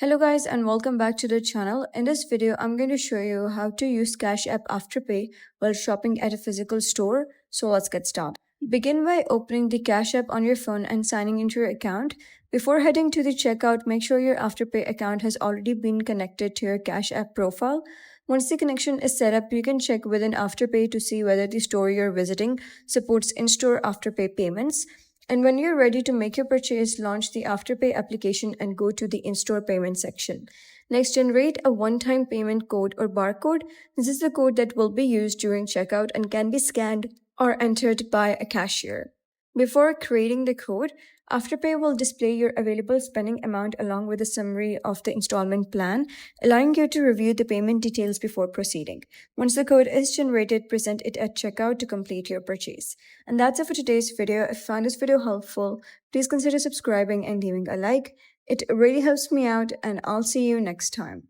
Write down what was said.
Hello guys and welcome back to the channel. In this video, I'm going to show you how to use Cash App Afterpay while shopping at a physical store. So let's get started. Begin by opening the Cash App on your phone and signing into your account. Before heading to the checkout, make sure your Afterpay account has already been connected to your Cash App profile. Once the connection is set up, you can check within Afterpay to see whether the store you're visiting supports in-store Afterpay payments. And when you're ready to make your purchase, launch the Afterpay application and go to the in-store payment section. Next, generate a one-time payment code or barcode. This is the code that will be used during checkout and can be scanned or entered by a cashier. Before creating the code, Afterpay will display your available spending amount along with a summary of the installment plan, allowing you to review the payment details before proceeding. Once the code is generated, present it at checkout to complete your purchase. And that's it for today's video. If you found this video helpful, please consider subscribing and leaving a like. It really helps me out, and I'll see you next time.